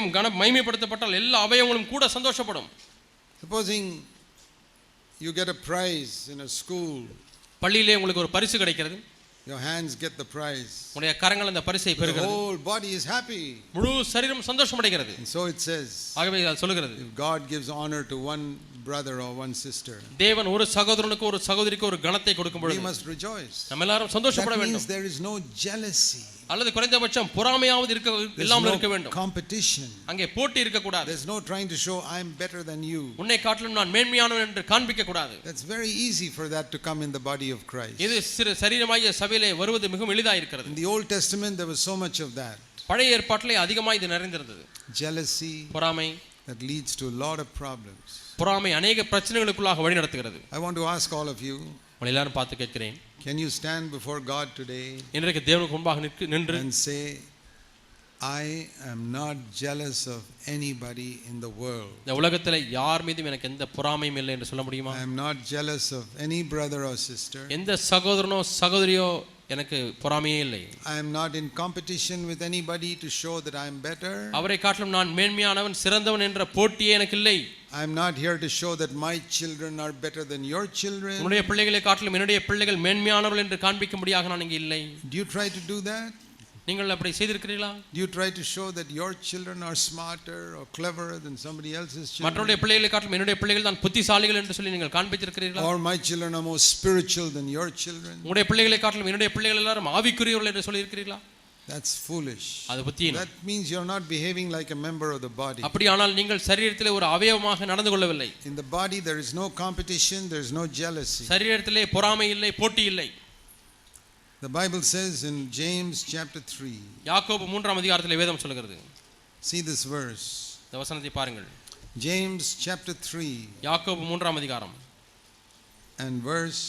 இருதயம் மகிமைப்படுத்தப்பட்டால் எல்லா அவயவங்களும் கூட சந்தோஷப்படும். Supposing you get a prize in a school, பள்ளியிலே உங்களுக்கு ஒரு பரிசு கிடைக்கிறது. your hands get the prize, உங்களுடைய கரங்கள் அந்த பரிசை the பெறுகிறது. whole body is happy. முழு சரீரம் சந்தோஷம் அடைகிறது. And so it says, ஆகவே அது சொல்கிறது, if God gives honor to one brother or one sister, தேவன் ஒரு சகோதரனுக்கு ஒரு சகோதரிக்கு ஒரு கணத்தை கொடுக்கும் we பொழுது must rejoice. நம்ம எல்லாரும் சந்தோஷப்பட That வேண்டும். means there is no jealousy, அல்லது குறைந்தபட்சம் பொறாமையாவது இல்லாமல் இருக்க there's வேண்டும். no competition, அங்கே போட்டி இருக்க கூடாது. there's no trying to show I am better than you. உன்னை காட்டிலும் நான் மேன்மையானவன் என்று காண்பிக்க கூடாது. That's very easy for that to come in the body of Christ. இது சரீரமாகிய சபையிலே வருவது மிகவும் எளிதாக இருக்கிறது. In the Old Testament there was so much of that. பழைய ஏற்பாட்டிலே அதிகமாக இது நிறைந்திருந்தது. Jealousy பொறாமை, that leads to a lot of problems. பொறாமை அநேக பிரச்சனைகளுக்குள்ளாக வழி நடத்துகிறது. I want to ask all of you, உங்களை எல்லாரும் பார்த்து கேட்கிறேன், can you stand before God today இன்றைக்கு தேவனுக்கு முன்பாக நின்று and say, I am not jealous of anybody in the world. இந்த உலகத்தில் யார் மீதும் எனக்கு எந்த பொறாமையும் இல்லை என்று சொல்ல முடியுமா? I am not jealous of any brother or sister. எந்த சகோதரனோ சகோதரியோ எனக்கு பொறாமையே இல்லை. I am not in competition with anybody to show that I am better. அவரை காட்டிலும் நான் மேன்மையானவன் சிறந்தவன் என்ற போட்டியே எனக்கு இல்லை. I am not here to show that my children are better than your children. உன்னுடைய பிள்ளைகளை காட்டிலும் என்னுடைய பிள்ளைகள் மேன்மையானவர்கள் என்று காண்பிக்கும்படியாக நான் இங்கே இல்லை. Do you try to do that? நீங்கள் அப்படி செய்திருக்கிறீர்களா? Do you try to show that your children are smarter or cleverer than somebody else's children? மற்றவருடைய பிள்ளைகளை காட்டிலும் என்னுடைய பிள்ளைகள் தான் புத்திசாலிகள் என்று சொல்லி நீங்கள் காண்பித்திருக்கிறீர்களா? Or my children are more spiritual than your children? உங்களுடைய பிள்ளைகளை காட்டிலும் என்னுடைய பிள்ளைகள் எல்லாரும் ஆவிக்குரியவர்கள் என்று சொல்லி இருக்கிறீர்களா? That's foolish. அது புத்தியீனம். That means you're not behaving like a member of the body. அப்படியானால் நீங்கள் சரீரத்திலே ஒரு அவயவமாக நடந்து கொள்ளவில்லை. In the body there is no competition, there is no jealousy. சரீரத்திலே பொறாமை இல்லை, போட்டி இல்லை. The Bible says in James chapter 3. யாக்கோபு 3ஆம் அதிகாரத்திலே வேதம் சொல்கிறது. See this verse. இந்த வசனத்தை பாருங்கள். James chapter 3 யாக்கோபு 3ஆம் அதிகாரம் and verse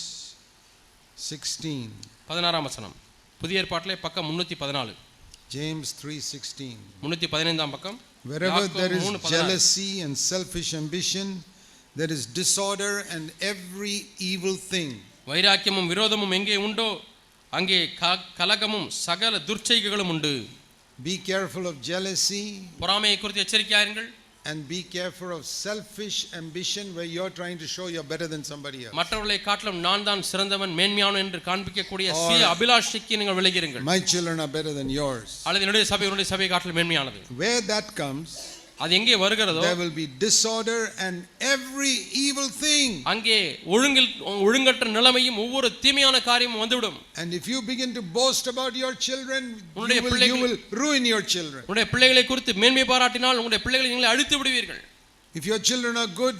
16. 16ஆம் வசனம். புதிய ஏற்பாட்டிலே பக்கம் 314. James 3:16. 315ஆம் பக்கம். Wherever there is jealousy and selfish ambition, there is disorder and every evil thing. வைராக்கியமும் விரோதமும் எங்கே உண்டோ அங்கே கலகமும் சகல துர்ச்செய்கைகளும் உண்டு. Be careful of jealousy. பொறாமையை குறித்து எச்சரிக்கையாயிருங்கள். And be careful of selfish ambition where you're trying to show you're better than somebody else. மற்றவர்களை காட்டிலும் நான் தான் சிறந்தவன் மேன்மையானவன் என்று காண்பிக்கக்கூடிய சுய அபிலாஷைக்கு நீங்கள் விலகிருங்கள். My children are better than yours. அல்லது என்னுடைய சபையை காட்டிலும் மேன்மையானது. Where that comes, அது எங்கே வருகிறதோ there will be disorder and every evil thing. அங்கே ஒழுங்கற்ற நிலைமையும் ஒவ்வொரு தீமையான காரியமும் வந்துவிடும். And if you begin to boast about your children, you will ruin your children. உங்களுடைய பிள்ளைகளை குறித்து மேன்மை பாராட்டினால் உங்களுடைய பிள்ளைகளை நீங்களே அழித்து விடுவீர்கள். If your children are good,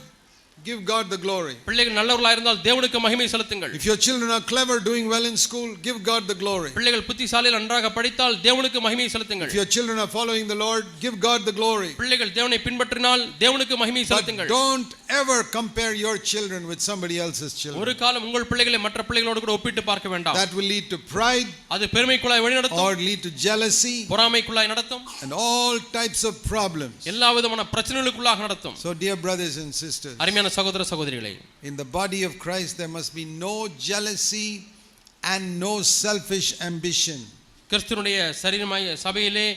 give God the glory. பிள்ளைகள் நல்லவர்களாக இருந்தால் தேவனுக்கு மகிமை செலுத்துங்கள். If your children are clever, doing well in school, give God the glory. பிள்ளைகள் புத்திசாலிகள் நன்றாக படித்தால் தேவனுக்கு மகிமை செலுத்துங்கள். If your children are following the Lord, give God the glory. பிள்ளைகள் தேவனை பின்பற்றினால் தேவனுக்கு மகிமை செலுத்துங்கள். But don't ever compare your children with somebody else's children. ஒரு காலம் உங்கள் பிள்ளைகளை மற்ற பிள்ளைகளோடு கூட ஒப்பிட்டு பார்க்க வேண்டாம். That will lead to pride. அது பெருமைக்குள்ளாய் வழிநடத்தும். Or lead to jealousy. பொறாமைக்குள்ளாய் நடத்தும். And all types of problems. எல்லா விதமான பிரச்சனைகளுக்குள்ளாக நடத்தும். So dear brothers and sisters, அருமையான சகோதர சகோதரிகளே, in the body of Christ there must be no jealousy and no selfish ambition. கிறிஸ்துவினுடைய சரீரமாகிய சபையிலே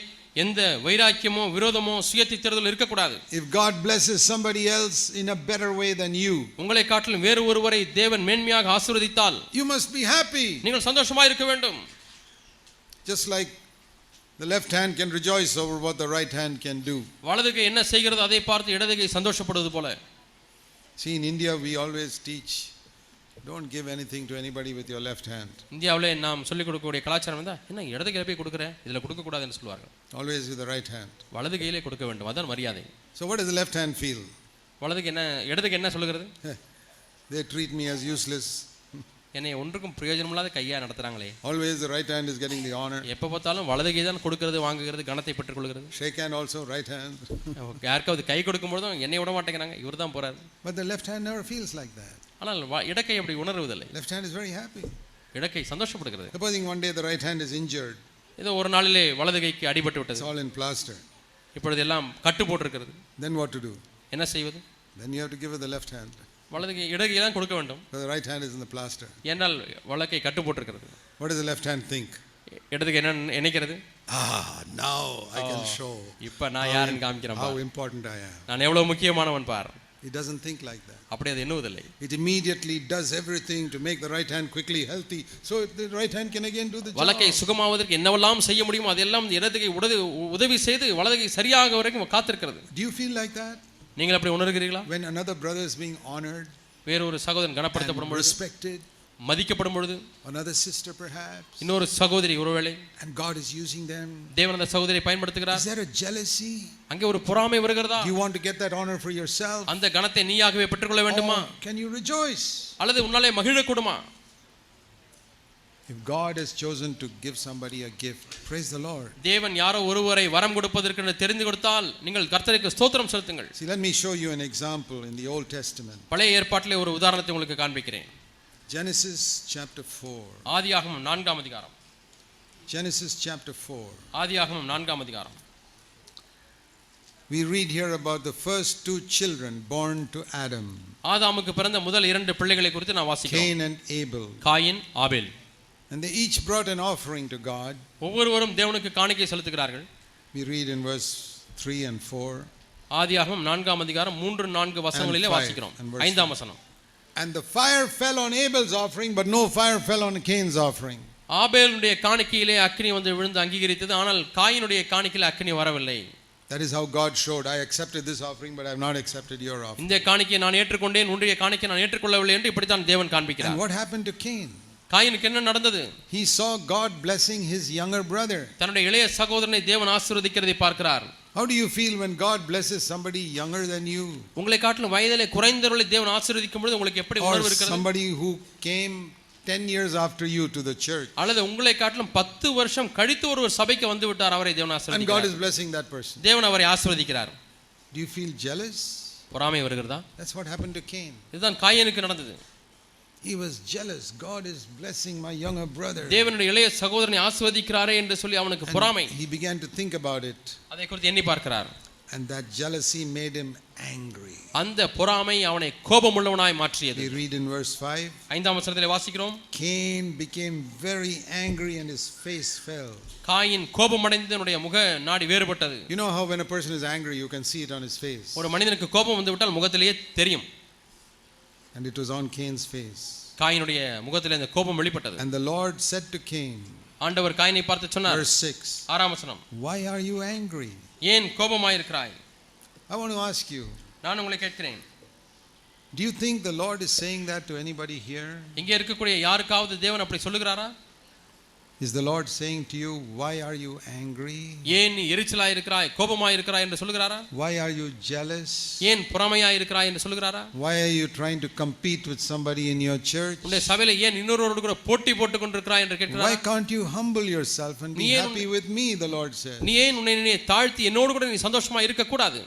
எந்த வைராக்கியமோ விரோதமோ சுயத்தித்தெரிதல் இருக்க கூடாது. If God blesses somebody else in a better way than you, உங்களை காட்டிலும் வேறு ஒருவரை தேவன் மேன்மையாக ஆசீர்வதித்தால் you must be happy. நீங்கள் சந்தோஷமாக இருக்க வேண்டும். Just like the left hand can rejoice over what the right hand can do. வலது கை என்ன செய்கிறது அதை பார்த்து இடது கை சந்தோஷப்படுவது போல. See, in India we always teach, don't give anything to anybody with your left hand. இந்தியாவிலே நாம் சொல்லிக் கொடுக்கக்கூடிய கலாச்சாரம் வந்து என்ன இடது கையில போய் கொடுக்குறேன், இதில் கொடுக்க கூடாதுன்னு சொல்லுவார்கள். Always with the right hand. வலது கையிலே கொடுக்க வேண்டும், அதான் மரியாதை. So what does the left hand feel? வலதுக்கு என்ன, இடதுக்கு என்ன சொல்லுகிறது? They treat me as useless. என்னை ஒன்றுக்கும் பிரயோஜனமில்லாத கையா நடத்துறாங்களே. Always the right hand is getting the honor. எப்போ பார்த்தாலும் வலது கை தான் கொடுக்கிறது, வாங்குகிறது, கணத்தை பெற்றுக் கொள்கிறது. Shake hand also, right hand. யாருக்காவது கை கொடுக்கும்போதும் என்னை விட மாட்டேங்கிறாங்க, இவர் தான் போறாரு. But the left hand never feels like that. ஆனால் இடக்கை அப்படி உணர்வதில்லை. Left hand is very happy. Idakkai சந்தோஷப்படுகிறது. Supposing one day the right hand is injured. ஏதோ ஒரு நாளிலே வலது கைக்கு அடிபட்டு விட்டது. It's all in plaster. இப்பொழுது எல்லாம் கட்டு போட்டிருக்கிறது. Then what to do? என்ன செய்வது? Then you have to give it the left hand. வலது கை இடது கை தான் கொடுக்க வேண்டும். The right hand is in the plaster. ஏனால் வலது கை கட்டு போட்டிருக்கிறது. What does the left hand think? இடது கை என்ன நினைக்கிறது? Now I can show இப்ப நான் யாருன்னு காமிக்கிறேன் how bar. important I am. நான் எவ்வளவு முக்கியமானவன் பார். He doesn't think like that. அப்படி அது எண்ணுவதில்லை. It immediately does everything to make the right hand quickly healthy, so the right hand can again do the job. வலக்கை சுகமாவதற்கு என்னவெல்லாம் செய்ய முடியுமோ அதெல்லாம் இடதுகை உதவி செய்து வலதுகை சரியாக வரைக்கும் காத்திருக்கிறது. Do you feel like that? நீங்கள் அப்படி உணர்கிறீர்களா? When another brother is being honored, வேறொரு சகோதரன் கனப்படுத்தப்படும் பொழுது, respected, மதிக்கப்படும் பொழுது, another sister perhaps, இன்னொரு சகோதரி ஒருவேளை, and God is using them, தேவன் அந்த சகோதரியை பயன்படுத்துகிறார். is there a jealousy? அங்கே ஒரு பொறாமை வருகிறதா? Do you want to get that honor for yourself? அந்த கனத்தை நீயாகவே பெற்றுக்கொள்ள வேண்டுமா? Can you rejoice? அல்லது உன்னாலே மகிழக்கூடுமா? If God has chosen to give somebody a gift, praise the Lord. தேவன் யாரோ ஒருவரை வரம் கொடுப்பதற்கு என்று தெரிந்து கொடுத்தால் நீங்கள் கர்த்தருக்கு ஸ்தோத்திரம் செலுத்துங்கள். See, let me show you an example in the Old Testament. பழைய ஏற்பாட்டிலே ஒரு உதாரணத்தை உங்களுக்கு காண்பிக்கிறேன். Genesis chapter 4. ஆதியாகமம் 4ஆம் அதிகாரம். Genesis chapter 4. ஆதியாகமம் 4ஆம் அதிகாரம். We read here about the first two children born to Adam, ஆதாமுக்கு பிறந்த முதல் 2 பிள்ளைகளை குறித்து நான் வாசிக்கிறேன். Cain and Abel. Coin, Abel. And they each brought an offering to God. ஒவ்வொருவரும் தேவனுக்கு காணிக்கை செலுத்துகிறார்கள். We read in verse 3 and 4. ஆதியாகமம் 4ஆம் அதிகாரம் 3-4 வசனங்களிலே வாசிக்கிறோம். 5ஆம் வசனம். And the fire fell on Abel's offering, but no fire fell on Cain's offering. ஆபேலுடைய காணிக்கையிலே அக்கினி வந்து விழுந்து அங்கீகரித்தது, ஆனால் காயினுடைய காணிக்கையிலே அக்கினி வரவில்லை. That is how God showed, I accepted this offering, but I have not accepted your offering. இந்த காணிக்கையை நான் ஏற்றுக்கொண்டேன், உன்னுடைய காணிக்கையை நான் ஏற்றுக்கொள்ளவில்லை என்று இப்படித்தான் தேவன் காண்பிக்கிறார். And what happened to Cain? காயினுக்கு என்ன நடந்தது? He saw God blessing his younger brother. தன்னுடைய இளைய சகோதரனை தேவன் ஆசீர்வதிக்கிறதை பார்க்கிறார். How do you feel when God blesses somebody younger than you? உங்களை காட்டிலும் வயதிலே குறைந்தவர்களை தேவன் ஆசீர்வதிக்கும் பொழுது உங்களுக்கு எப்படி Or உணர்வு இருக்கிறது? somebody who came 10 years after you to the church. அல்லது உங்களை காட்டிலும் 10 வருஷம் கழித்து ஒரு சபைக்கு வந்து விட்டார், அவரை தேவன் And God ஆசீர்வதிக்கிறார். is blessing that person. தேவன் அவரை ஆசீர்வதிக்கிறார். Do you feel jealous? பொறாமை வருகிறதா? That's what happened to Cain. இதுதான் காயினுக்கு நடந்தது. He was jealous. God is blessing my younger brother. தேவனுடைய இளைய சகோதரனை ஆசீர்வதிக்கிறாரே என்று சொல்லி அவனுக்கு பொறாமை. He began to think about it. அதை குறித்து எண்ணி பார்க்கிறார். And that jealousy made him angry. அந்த பொறாமை அவனை கோபமுள்ளவனாய் மாற்றியது. We read in verse 5. 5ஆம் வசனத்திலே வாசிக்கிறோம். Cain became very angry and his face fell. Cain கோபமடைந்து அவனுடைய முக நாடி வேறுபட்டது. You know how when a person is angry you can see it on his face. ஒரு மனிதனுக்கு கோபம் வந்து விட்டால் முகத்திலேயே தெரியும். And it was on Cain's face. காயினுடைய முகத்திலே அந்த கோபம் வெளிப்பட்டது. And the Lord said to Cain, ஆண்டவர் காயினை பார்த்து சொன்னார். verse 6. 6ஆம் வசனம். Why are you angry? ஏன் கோபமாய் இருக்கிறாய்? I want to ask you, நான் உங்களை கேட்கிறேன். do you think the Lord is saying that to anybody here? இங்கே இருக்கக்கூடிய யாருக்காவது தேவன் அப்படி சொல்லுகிறாரா? Is the Lord saying to you, why are you angry? ஏன் நீ எரிச்சலாய் இருக்கிறாய், கோபமாய் இருக்கிறாய் என்று சொல்லுகிறாரா? Why are you jealous? ஏன் பொறாமையாய் இருக்கிறாய் என்று சொல்லுகிறாரா? Why are you trying to compete with somebody in your church? உன்னுடைய சபையிலே ஏன் இன்னொருவரோடு கூட போட்டி போட்டுக் கொண்டிருக்கிறாய் என்று கேட்கிறாரா? Why can't you humble yourself and be happy with me, the Lord said. நீ ஏன் உன்னை தாழ்த்தி என்னோடு கூட நீ சந்தோஷமா இருக்க கூடாது?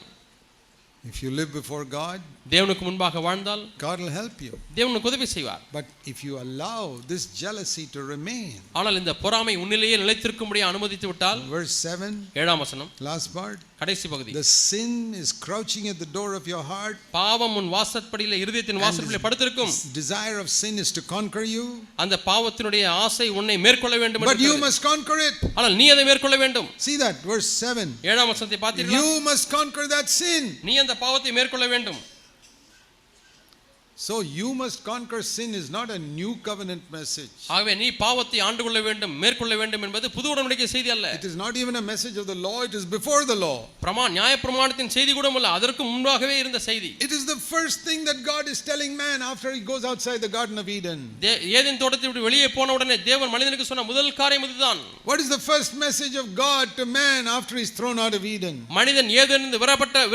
If you live before God, தேவனுக்கு முன்பாக வாழ்ந்தால் God will help you. தேவன் உனக்கு உதவி செய்வார். But if you allow this jealousy to remain, ஆனால் இந்த பொறாமை உன்னிலேயே நிலைத்திருக்கும்படி அனுமதித்து விட்டால், verse 7, 7ஆம் வசனம், last part, கடைசி பகுதி, the sin is crouching at the door of your heart. பாவம் உன் வாசற்படியிலே இருதயத்தின் வாசற்படியிலே படுத்திருக்கும். Desire of sin is to conquer you. அந்த பாவத்தினுடைய ஆசை உன்னை மேற்கொள்ள வேண்டும் But என்று you must conquer it. ஆனால் நீ அதை மேற்கொள்ள வேண்டும். See that, verse 7. 7ஆம் வசனத்தை பார்த்தீர்களா? You must conquer that sin. நீ அந்த பாவத்தை மேற்கொள்ள வேண்டும். So you must conquer sin is not a new covenant message. ஆகவே நீ பாவத்தை ஆண்டு கொள்ள வேண்டும், மேற்கொள்ள வேண்டும் என்பது புது உடன்படிக்கை செய்தி அல்ல. It is not even a message of the law, it is before the law. நியாயப்பிரமாணத்தின் செய்தி கூட அல்ல, அதற்கு முன்பாகவே இருந்த செய்தி. It is the first thing that God is telling man after he goes outside the garden of Eden. Eden தோட்டத்தை விட்டு வெளியே போன உடனே தேவன் மனிதனுக்கு சொன்ன முதல் காரியம் இதுதான். What is the first message of God to man after he is thrown out of Eden? மனிதன் ஏதேனிலிருந்து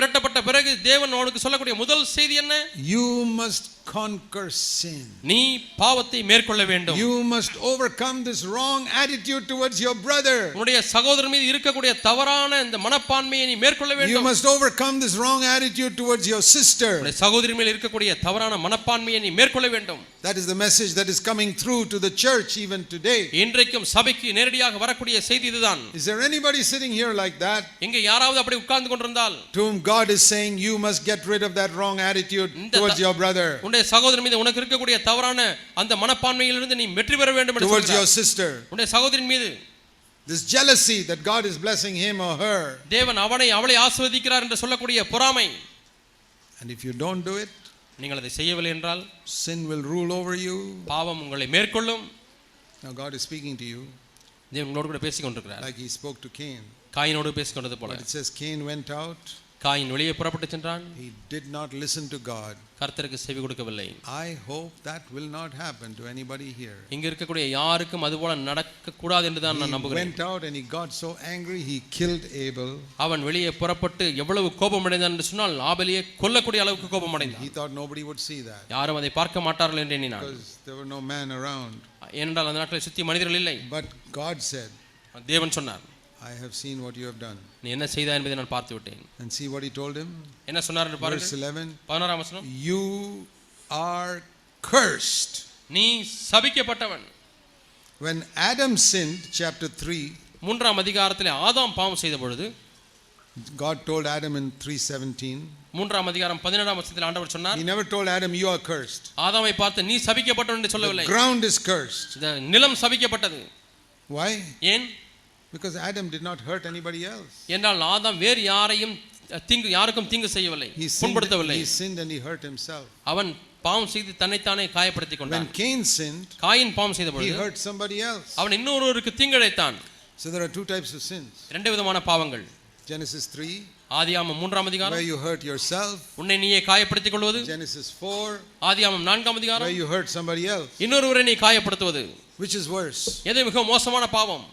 விரட்டப்பட்ட பிறகு தேவன் அவனுக்கு சொல்லக்கூடிய முதல் செய்தி என்ன? You must conquer sin. நீ பாவத்தை மேற்கொள்ள வேண்டும். You must overcome this wrong attitude towards your brother. உன்னுடைய சகோதரன் மீது இருக்கக்கூடிய தவறான இந்த மனப்பான்மையை நீ மேற்கொள்ள வேண்டும். You must overcome this wrong attitude towards your sister. உன்னுடைய சகோதரி மேல் இருக்கக்கூடிய தவறான மனப்பான்மையை நீ மேற்கொள்ள வேண்டும். That is the message that is coming through to the church even today. இன்றைக்கும் சபைக்கு நேரடியாக வரக்கூடிய செய்தி இதுதான். Is there anybody sitting here like that? இங்கே யாராவது அப்படி உட்கார்ந்து கொண்டிருந்தால், to whom God is saying you must get rid of that wrong attitude towards your brother, உன்னுடைய சகோதரன் மீது உனக்கு இருக்கக்கூடிய தவறான அந்த மனப்பான்மையிலிருந்து நீ வெற்றி பெற வேண்டும் என்று towards சொல்கிறார். your sister, உன்னுடைய சகோதரின் மீது. This jealousy that God is blessing him or her. தேவன் அவளை ஆசீர்வதிக்கிறார் என்று சொல்லக்கூடிய பொறாமை. And if you don't do it, நீங்கள் அதை செய்யவில்லை என்றால் sin will rule over you. பாவம் உங்களை மேற்கொள்ளும். Now God is speaking to you. தேவன் உங்களோடு கூட பேசிக் கொண்டிருக்கிறார். Like he spoke to Cain. காயினோடு பேசிக் கொண்டது போல. But it says Cain went out. Coin வெளியே புறப்பட்டு சென்றான். He did not listen to God. கர்த்தருக்கு செவி கொடுக்கவில்லை. I hope that will not happen to anybody here. இங்க இருக்கக்கூடிய யாருக்கும் அதுபோல நடக்க கூடாது என்று தான் நான் நம்புகிறேன். He went out and he got so angry he killed Abel. அவன் வெளியே புறப்பட்டு எவ்வளவு கோபமடைந்தான் என்று சொன்னால் ஆபேலை கொல்லக்கூடிய அளவுக்கு கோபமடைந்தான். He thought nobody would see that. யாரும் அதை பார்க்க மாட்டார்கள் என்று எண்ணினான். Because there were no man around. ஏனென்றால் அந்த நாட்களில் சுத்தி மனிதர்கள் இல்லை. But God said, தேவன் சொன்னார், I have seen what you have done. நீ என்ன செய்தாய் என்பதை நான் பார்த்து விட்டேன். And see what he told him? என்ன சொன்னார் என்று பாருங்கள். Verse 11. 11ஆம் வசனம். You are cursed. நீ சபிக்கப்பட்டவன். When Adam sinned, chapter 3, 3ஆம் அதிகாரத்திலே ஆதாம் பாவம் செய்த பொழுது God told Adam in 3:17. 3ஆம் அதிகாரம் 17ஆம் வசனத்தில் ஆண்டவர் சொன்னார், He never told Adam you are cursed. ஆதாமை பார்த்து நீ சபிக்கப்பட்டவன் என்று சொல்லவில்லை. The ground is cursed. இந்த நிலம் சபிக்கப்பட்டது. Why? ஏன்? Because Adam did not hurt anybody else. என்றால் ஆதாம் வேறு யாருக்கும் தீங்கு செய்யவில்லை, புண்படுத்தவில்லை. He sinned and he hurt himself. அவன் பாவம் செய்து தன்னைத்தானே காயப்படுத்திக் கொண்டான். When Cain sinned, காயின் பாவம் செய்த he பொழுது hurt somebody else. அவன் இன்னொருவருக்கு தீங்கிழைத்தான். So there are two types of sins. இரண்டு விதமான பாவங்கள். Genesis 3, ஆதியாகமம் 3ஆம் அதிகாரம், where you hurt yourself. உன்னை நீயே காயப்படுத்திக் கொள்வது. Genesis 4, ஆதியாகமம் 4ஆம் அதிகாரம், where you hurt somebody else. இன்னொருவரை நீ காயப்படுத்துவது. Which is worse? எது மிக மோசமான பாவம்?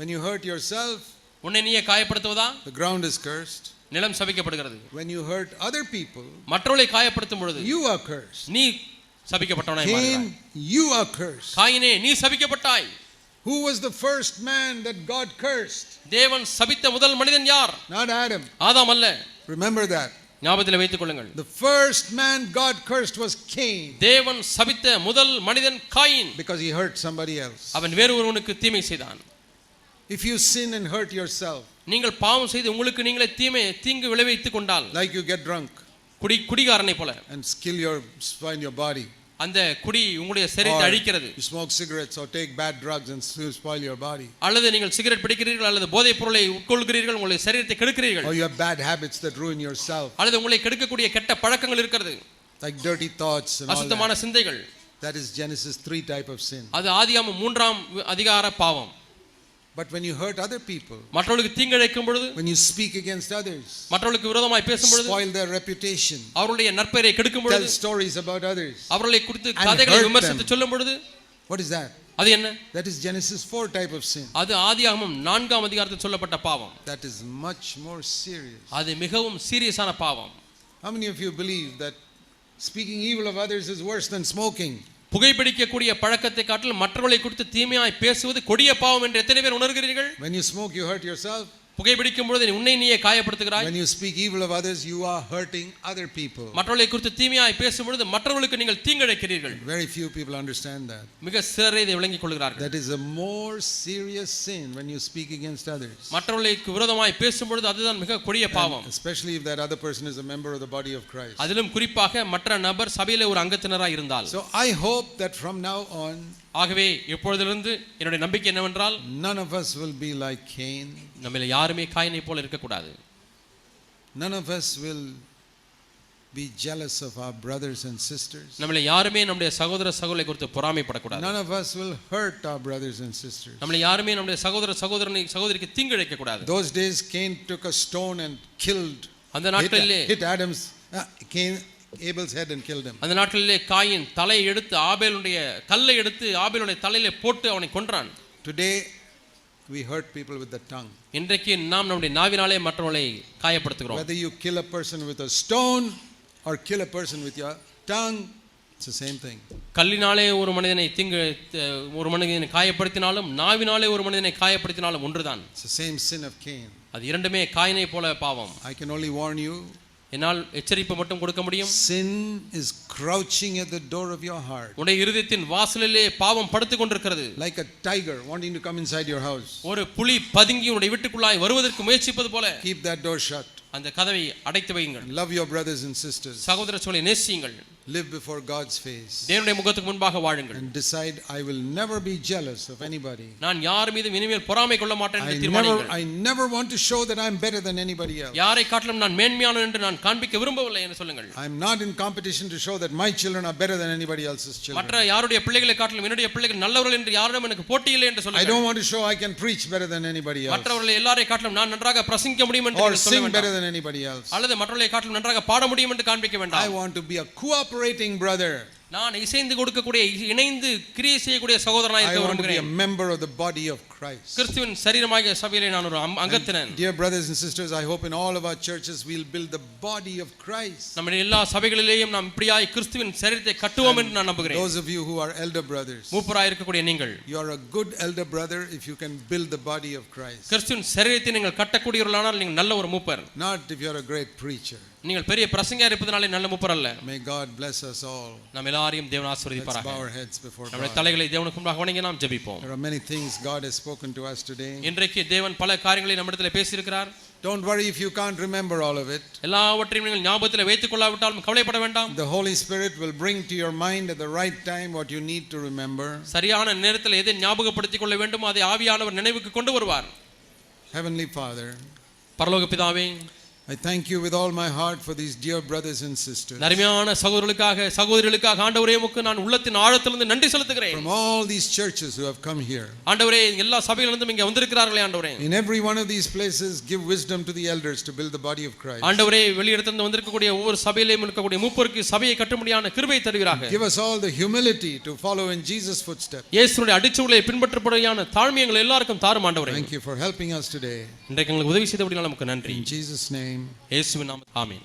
When you hurt yourself, உன்னை நீயே காயப்படுத்துவதா? the ground is cursed. நிலம் சபிக்கப்படுகிறது. When you hurt other people, மற்றவர்களை காயப்படுத்தும் பொழுது you are cursed. நீ சபிக்கப்பட்டவனாய் மாறுகிறாய். Cain, you are cursed. காயினே நீ சபிக்கப்பட்டாய். Who was the first man that God cursed? தேவன் சபித்த முதல் மனிதன் யார்? Not Adam. ஆதாம் அல்ல. Remember that. ஞாபகத்தில் வைத்துக் கொள்ளுங்கள். The first man God cursed was Cain. தேவன் சபித்த முதல் மனிதன் coin. Because he hurt somebody else. அவன் வேறு ஒருவனுக்கு தீமை செய்தான். If you sin and hurt yourself, நீங்கள் பாவம் செய்து உங்களுக்கு நீங்களே தீங்கு விளைவித்துக் கொண்டால், like you get drunk குடிகாரனை போல, and spoil your body, அந்த குடி உங்களுடைய சரீரத்தை அழிக்கிறது. You smoke cigarettes or take bad drugs and spoil your body. அல்லது நீங்கள் சிகரெட் பிடிக்கிறீர்கள் அல்லது போதைப் பொருளை உட்கொள்கிறீர்கள், உங்களுடைய சரீரத்தை கெடுக்கிறீர்கள். Or you have bad habits that ruin yourself. அல்லது உங்களை கெடுக்கக்கூடிய கெட்ட பழக்கங்கள் இருக்கிறது. Like dirty thoughts and all அசுத்தமான that. சிந்தைகள். That is Genesis 3 type of sin. அது ஆதியாகமம் 3ஆம் அதிகார பாவம். But when you hurt other people, மற்றவர்களுக்கு தீங்கிழைக்கும் பொழுது, when you speak against others, மற்றவர்களுக்கு விரோதமாய் பேசும் பொழுது, spoil their reputation, அவருடைய நற்பெயரை கெடுக்கும் பொழுது, tell stories about others, அவர்களை குறித்து கதைகளை விமர்சித்து சொல்லும் பொழுது, what is that? அது என்ன? That is Genesis 4 type of sin. அது ஆதியாகமம் 4ஆம் அதிகாரத்தில் சொல்லப்பட்ட பாவம். That is much more serious. அது மிகவும் சீரியஸான பாவம். How many of you believe that speaking evil of others is worse than smoking? புகைப்பிடிக்கக்கூடிய பழக்கத்தை காட்டிலும் மற்றவர்களை குறித்து தீமையாய் பேசுவது கொடிய பாவம் என்று எத்தனை பேர் உணர்கிறீர்கள்? When you smoke, you hurt yourself. புகைப்பிடிக்கும் பொழுது உன்னை நீயே காயப்படுத்துகிறாய். When you speak evil of others, you are hurting other people. மற்றவர்களை குறித்து தீமையாய் பேசும் பொழுது மற்றவர்களுக்கு நீங்கள் தீங்கிழைக்கிறீர்கள். Very few people understand that. மிக சிலரே இதை விளங்கிக் கொள்கிறார்கள். That is a more serious sin when you speak against others. மற்றவர்களுக்கு விரோதமாய் பேசும் பொழுது அதுதான் மிக கொடிய பாவம். Especially if that other person is a member of the body of Christ. அதிலும் குறிப்பாக மற்ற நபர் சபையிலே ஒரு அங்கத்தினராய் இருந்தால். So I hope that from now on, ஆகவே இப்பொழுதிலிருந்து என்னுடைய நம்பிக்கை என்னவென்றால், none of us will be like Cain. நம்மில் யாருமே காயினை போல இருக்க கூடாது. None of us will be jealous of our brothers and sisters. நம்மில் யாருமே நம்முடைய சகோதர சகோதரிகளை குறித்து பொறாமைப்படக்கூடாது. None of us will hurt our brothers and sisters. நம்மில் யாருமே நம்முடைய சகோதர சகோதரிக்கு தீங்கிழைக்க கூடாது. Those days Cain took a stone and killed, அந்த நாட்களிலே hit Abel's head and killed him. அந்த நாட்களிலே காயின் தலையை எடுத்து கல்லை எடுத்து ஆபேலுடைய தலையிலே போட்டு அவனை கொன்றான். Today we hurt people with the tongue. இன்றைக்கு நாம் நம்முடைய நாவினாலே மற்றவர்களை காயப்படுத்துகிறோம். Whether you kill a person with a stone or kill a person with your tongue, it's the same thing. கல்லினாலே ஒரு மனிதனை காயப்படுத்தினாலும் நாவினாலே ஒரு மனிதனை காயப்படுத்தினாலும் ஒன்றுதான். It's the same sin of Cain. அது இரண்டுமே காயினை போல பாவம். I can only warn you. என்னால் எச்சரிப்பு மட்டும் கொடுக்க முடியும். Sin is crouching at the door of your heart. உன்னுடைய இருதயத்தின் வாசலிலே பாவம் படுத்துக் கொண்டிருக்கிறது. Like a tiger wanting to come inside your house. ஒரு புலி பதுங்கி உன்னுடைய வீட்டுக்குள்ளாய் வருவதற்கு முயற்சிப்பது போல. Keep that door shut. அந்த கதவை அடைத்து வையுங்கள். Love your brothers and sisters. சகோதர சகோதரிகளை நேசியுங்கள். live before God's face தேவனுடைய முகத்துக்கு முன்பாக வாழுங்கள் and decide, I will never be jealous of anybody. நான் யார் மீதும் இனிமேல் பொறாமை கொள்ள மாட்டேன் என்று தீர்மானியுங்கள். I never want to show that I am better than anybody else. யாரை காட்டிலும் நான் மேன்மையானவன் என்று நான் காண்பிக்க விரும்பவில்லை என்று சொல்லுங்கள். I am not in competition to show that my children are better than anybody else's children. மற்ற யாருடைய பிள்ளைகளை காட்டிலும் என்னுடைய பிள்ளைகள் நல்லவர்கள் என்று யாரிடம் எனக்கு போட்டி இல்லை என்று சொல்லுங்கள். I don't want to show I can preach better than anybody else. மற்றவர்களை எல்லாரை காட்டிலும் நான் நன்றாக பிரசங்கிக்க முடியும் என்று சொல்ல வேண்டாம். Or sing better than anybody else. அல்லது மற்றவர்களை காட்டிலும் நன்றாக பாட முடியும் என்று காண்பிக்க வேண்டாம். I want to be a cooperating brother. நான் இசைந்து கொடுக்கக்கூடிய இணைந்து கிரியை செய்யக்கூடிய சகோதரனாய் இருக்க விரும்புகிறேன். I want to be a member of the body of Christ. கிறிஸ்துவின் சரீரமாகிய சபையிலே நான் ஒரு அங்கத்தினன். Dear brothers and sisters, I hope in all of our churches we'll build the body of Christ. நம்முடைய எல்லா சபைகளிலேயும் நாம் இப்படியாய் கிறிஸ்துவின் சரீரத்தை கட்டுவோம் என்று நான் நம்புகிறேன். Those of you who are elder brothers, மூப்பராய் இருக்கக்கூடிய நீங்கள், you are a good elder brother if you can build the body of Christ. கிறிஸ்துவின் சரீரத்தை நீங்கள் கட்டக்கூடியவர்களானால் நீங்கள் நல்ல ஒரு மூப்பர். Not if you are a great preacher. நீங்கள் பெரிய பிரசங்கியா இருப்பதனாலே நல்ல மூப்பர் அல்ல. May God bless us all. நாம் எல்லாரையும் தேவன் ஆசீர்வதிப்பாராக. Let's bow our heads before God. நம்முடைய தலைகளை தேவனுக்கு முன்பாக வணங்கி நாம் ஜெபிப்போம். There are many things God has spoken to us today. இன்றைக்கு தேவன் பல காரியங்களை நம்மிடத்தில் பேசியிருக்கிறார். Don't worry if you can't remember all of it. எல்லாவற்றையும் நீங்கள் ஞாபகத்தில் வைத்துக் கொள்ளாவிட்டாலும் கவலைப்பட வேண்டாம். The Holy Spirit will bring to your mind at the right time what you need to remember. சரியான நேரத்தில் எதை ஞாபகப்படுத்திக் கொள்ள வேண்டுமோ அதை ஆவியானவர் நினைவுக்கு கொண்டு வருவார். Heavenly Father, பரலோக பிதாவே, I thank you with all my heart for these dear brothers and sisters. நன்மையான சகோதரர்களுக்காக சகோதரிகளுக்காக ஆண்டவரே உமக்கு நான் உள்ளத்தின் ஆழத்திலிருந்து நன்றி செலுத்துகிறேன். From all these churches who have come here. ஆண்டவரே எல்லா சபைகளிலிருந்தும் இங்கே வந்திருக்கிறார்களே ஆண்டவரே. In every one of these places give wisdom to the elders to build the body of Christ. ஆண்டவரே வெளியிடத்திலிருந்து வந்திருக்கக்கூடிய ஒவ்வொரு சபையிலேயும் இருக்கக்கூடிய மூப்பருக்கு சபையை கட்டும்படியான கிருபையை தருவீராக. Give us all the humility to follow in Jesus' footsteps. இயேசுவுடைய அடிச்சுவடுகளை பின்பற்றபடியான தாழ்மை எங்கள் எல்லாருக்கும் தாரும் ஆண்டவரே. Thank you for helping us today. இன்றைக்கு எங்களுக்கு உதவி செய்தபடியால் நமக்கு நன்றி. In Jesus' name. இயேசுவின் நாமத்தில் ஆமென்.